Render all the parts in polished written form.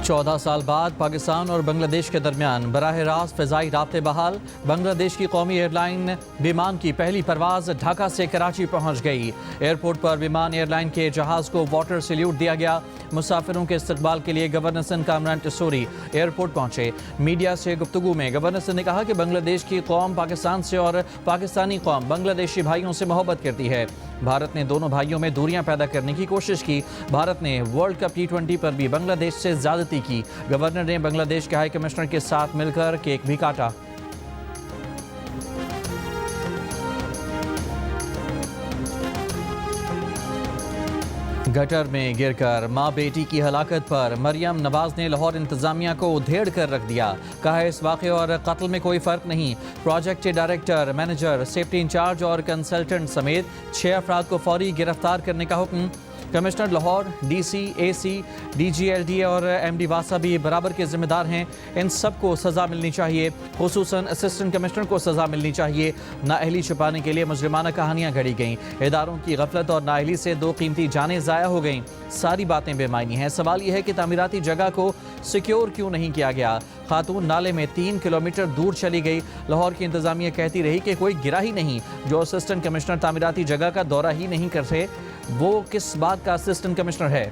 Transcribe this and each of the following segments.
14 साल बाद पाकिस्तान और बांग्लादेश के दरमियान बराह रास्त फ़िज़ाई राब्ते बहाल। बांग्लादेश की कौमी एयरलाइन विमान की पहली परवाज़ ढाका से कराची पहुंच गई। एयरपोर्ट पर विमान एयरलाइन के जहाज़ को वाटर सैल्यूट दिया गया। मुसाफिरों के इस्तकबाल के लिए गवर्नर सिंध कामरान टिसोरी एयरपोर्ट पहुंचे। मीडिया से गुफ्तगू में गवर्नर सिंध ने कहा कि बांग्लादेश की कौम पाकिस्तान से और पाकिस्तानी कौम बांग्लादेशी भाइयों से मोहब्बत करती है। भारत ने दोनों भाइयों में दूरियां पैदा करने की कोशिश की। भारत ने वर्ल्ड कप T20 पर भी बांग्लादेश से ज्यादती की। गवर्नर ने बांग्लादेश के हाई कमिश्नर के साथ मिलकर केक भी काटा। गटर में गिरकर मां बेटी की हलाकत पर मरियम नवाज ने लाहौर इंतजामिया को उधेड़ कर रख दिया। कहा इस वाक़े और कत्ल में कोई फ़र्क नहीं। प्रोजेक्ट के डायरेक्टर, मैनेजर, सेफ्टी इंचार्ज और कंसल्टेंट समेत 6 अफराद को फौरी गिरफ्तार करने का हुक्म। Commissioner Lahore, DC, AC, DGLD और MD वासा भी बराबर के जिम्मेदार हैं। इन सबको सज़ा मिलनी चाहिए। खुसूसन असिस्टेंट कमिश्नर को सज़ा मिलनी चाहिए। नाअहली छुपाने के लिए मुजरिमाना कहानियाँ घड़ी गईं। इदारों की गफलत और नाअहली से 2 कीमती जानें ज़ाया हो गईं। सारी बातें बेमायनी हैं। सवाल यह है कि तामीराती जगह को सिक्योर क्यों नहीं किया गया। खातून नाले में 3 किलोमीटर दूर चली गई। लाहौर की इंतजामिया कहती रही कि कोई गिरा ही नहीं। जो असिस्टेंट कमिश्नर तामीराती जगह का दौरा ही नहीं करते, वो किस बात का असिस्टेंट कमिश्नर है।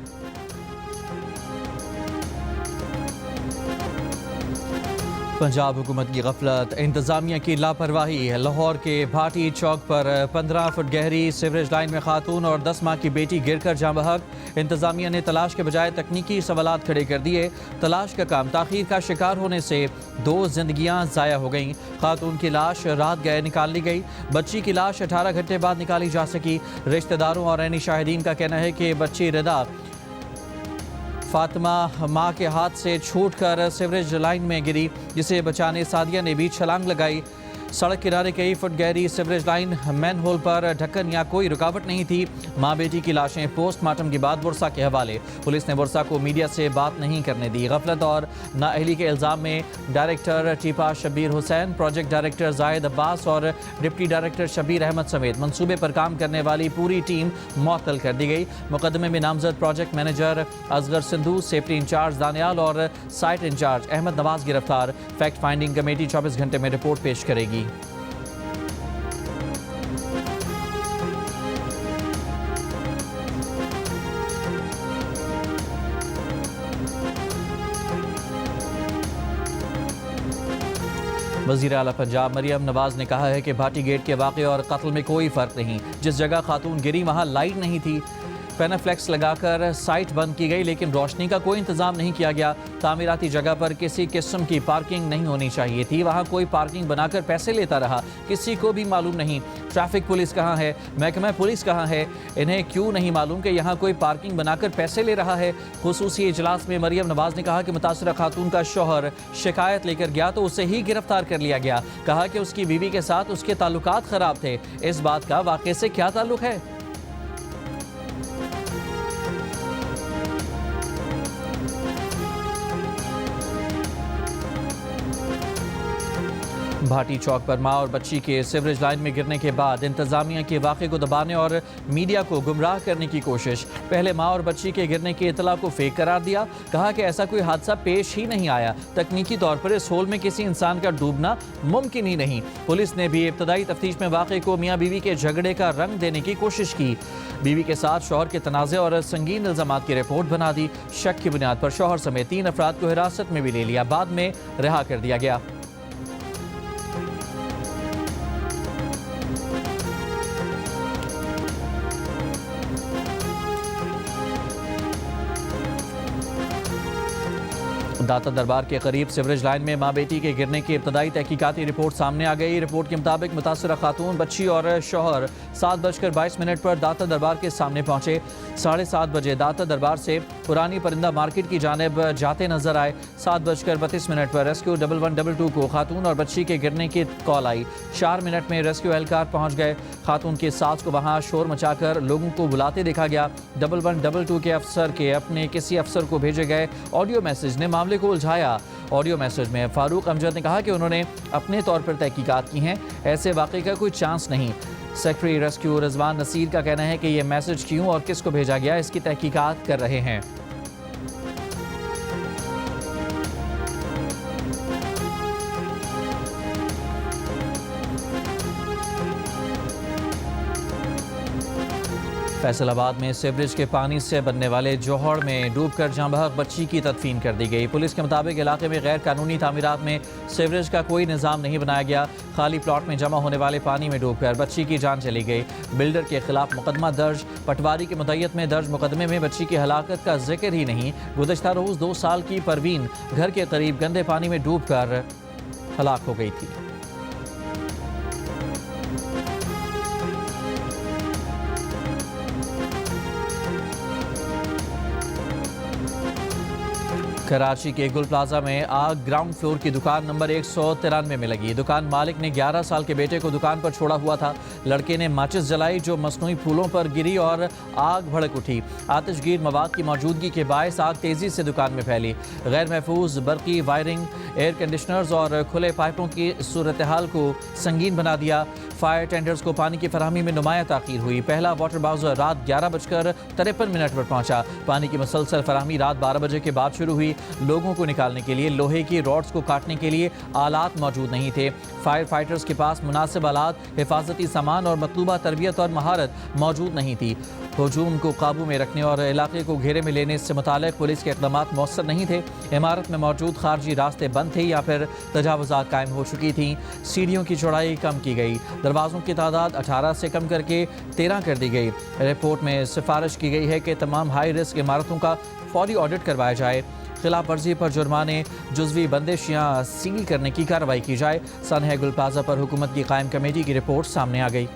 पंजाब हुकूमत की गफलत, इंतजामिया की लापरवाही। लाहौर के भाटी चौक पर 15 फुट गहरी सीवरेज लाइन में खातून और 10 माह की बेटी गिरकर जाँ बहक। इंतजामिया ने तलाश के बजाय तकनीकी सवालात खड़े कर दिए। तलाश का काम ताखीर का शिकार होने से 2 जिंदगियां ज़ाया हो गईं। खातून की लाश रात गए निकाल ली गई। बच्ची की लाश 18 घंटे बाद निकाली जा सकी। रिश्तेदारों और ऐनी शाहिदीन का कहना है कि बच्ची रिदा फातिमा माँ के हाथ से छूटकर सीवरेज लाइन में गिरी, जिसे बचाने सादिया ने भी छलांग लगाई। सड़क किनारे कई फुट गहरी सीवरेज लाइन, मैनहोल पर ढक्कन या कोई रुकावट नहीं थी। माँ बेटी की लाशें पोस्टमार्टम के बाद बुरसा के हवाले। पुलिस ने बुरसा को मीडिया से बात नहीं करने दी। गफलत और नाअहली के इल्ज़ाम में director टीपा Shabir Hussain, project director जायद अब्बास और डिप्टी डायरेक्टर शबीर अहमद समेत मंसूबे पर काम करने वाली पूरी टीम मुअत्तल कर दी गई। मुकदमे में नामजद project manager Asgar Sindhu, safety incharge Daniyal और साइट इंचार्ज अहमद नवाज गिरफ्तार। फैक्ट फाइंडिंग कमेटी 24 घंटे में रिपोर्ट पेश करेगी। वज़ीर आला पंजाब मरियम नवाज ने कहा है कि भाटी गेट के वाक़े और कत्ल में कोई फ़र्क नहीं। जिस जगह खातून गिरी वहाँ लाइट नहीं थी। पेनाफ्लेक्स लगाकर साइट बंद की गई, लेकिन रोशनी का कोई इंतजाम नहीं किया गया। तामीराती जगह पर किसी किस्म की पार्किंग नहीं होनी चाहिए थी। वहाँ कोई पार्किंग बनाकर पैसे लेता रहा, किसी को भी मालूम नहीं। ट्रैफिक पुलिस कहाँ है, महकमा पुलिस कहाँ है, इन्हें क्यों नहीं मालूम कि यहाँ कोई पार्किंग बनाकर पैसे ले रहा है। खुसूसी इजलास में मरियम नवाज ने कहा कि मुतासरा खातून का शौहर शिकायत लेकर गया तो उसे ही गिरफ्तार कर लिया गया। कहा कि उसकी बीवी के साथ उसके ताल्लुकात ख़राब थे। इस बात का वाक़े से क्या ताल्लुक है। भाटी चौक पर मां और बच्ची के सीवरेज लाइन में गिरने के बाद इंतजामिया के वाक़े को दबाने और मीडिया को गुमराह करने की कोशिश। पहले मां और बच्ची के गिरने की इतला को फेक करार दिया। कहा कि ऐसा कोई हादसा पेश ही नहीं आया। तकनीकी तौर पर इस होल में किसी इंसान का डूबना मुमकिन ही नहीं। पुलिस ने भी इब्तदाई तफ्तीश में वाक़े को मियाँ बीवी के झगड़े का रंग देने की कोशिश की। बीवी के साथ शौहर के तनाज़े और संगीन इल्ज़ामात की रिपोर्ट बना दी। शक की बुनियाद पर शौहर समेत 3 अफराद को हिरासत में भी ले लिया। बाद में रिहा कर दिया गया। दाता दरबार के करीब सीवरेज लाइन में मां बेटी के गिरने की इब्तदाई तहकीकाती रिपोर्ट सामने आ गई। रिपोर्ट के मुताबिक मुतासरा खातून, बच्ची और शौहर 7:22 पर दाता दरबार के सामने पहुंचे। 7:30 बजे दाता दरबार से पुरानी परिंदा मार्केट की जानिब जाते नजर आए। 7:32 पर रेस्क्यू 1122 को खातून और बच्ची के गिरने की कॉल आई। 4 मिनट में रेस्क्यू एहलकार पहुंच गए। खातून के सास को वहां शोर मचाकर लोगों को बुलाते देखा गया। 1122 के अफसर के अपने किसी अफसर को भेजे गए ऑडियो मैसेज ने मामले को उलझाया। ऑडियो मैसेज में फारूक अमजद ने कहा कि उन्होंने अपने तौर पर तहकीकात की हैं, ऐसे वाक़े का कोई चांस नहीं। सेक्रेटरी रेस्क्यू रिजवान नसीर का कहना है कि यह मैसेज क्यों और किसको भेजा गया, इसकी तहकीकात कर रहे हैं। फैसलाबाद में सीवरेज के पानी से बनने वाले जोहड़ में डूबकर जाँ बहक बच्ची की तदफीन कर दी गई। पुलिस के मुताबिक इलाके में गैर कानूनी तामीरात में सीवरेज का कोई निज़ाम नहीं बनाया गया। खाली प्लॉट में जमा होने वाले पानी में डूबकर बच्ची की जान चली गई। बिल्डर के खिलाफ मुकदमा दर्ज। पटवारी की मुद्दत में दर्ज मुकदमे में बच्ची की हलाकत का जिक्र ही नहीं। गुज़श्ता रोज़ 2 साल की परवीन घर के करीब गंदे पानी में डूबकर हलाक हो गई थी। कराची के गुल प्लाजा में आग ग्राउंड फ्लोर की दुकान नंबर 193 में लगी। दुकान मालिक ने 11 साल के बेटे को दुकान पर छोड़ा हुआ था। लड़के ने माचिस जलाई जो मसनूई फूलों पर गिरी और आग भड़क उठी। आतिशगीर मवाद की मौजूदगी के बायस आग तेजी से दुकान में फैली। गैर महफूज बरकी वायरिंग, एयर कंडीशनर्स और खुले पाइपों की सूरत हाल को संगीन बना दिया। फायर टेंडर्स को पानी की फराहमी में नुमाया ताखीर हुई। पहला वाटर बाउजर रात 11:53 पर पहुंचा। पानी की मुसलसल फराहमी रात 12 बजे के बाद शुरू हुई। लोगों को निकालने के लिए लोहे की रॉड्स को काटने के लिए आलात मौजूद नहीं थे। फायर फाइटर्स के पास मुनासिब आलात, हिफाजती सामान और मतलूबा तरबियत और महारत मौजूद नहीं थी। हजूम को काबू में रखने और इलाके को घेरे में लेने से मुतालिक पुलिस के इक़दामात मौसर नहीं थे। इमारत में मौजूद खारजी रास्ते बंद थे या फिर तजावुज़ात कायम हो चुकी थीं। सीढ़ियों की चौड़ाई कम की गई। दरवाज़ों की तादाद 18 से कम करके 13 कर दी गई। रिपोर्ट में सिफारिश की गई है कि तमाम हाई रिस्क इमारतों का फौरी ऑडिट करवाया जाए। खिलाफ वर्जी पर जुर्माने, जुज़वी बंदिश या सील करने की कार्रवाई की जाए। सनह गुल प्लाजा पर हुकूमत की कायम कमेटी की रिपोर्ट सामने आ गई।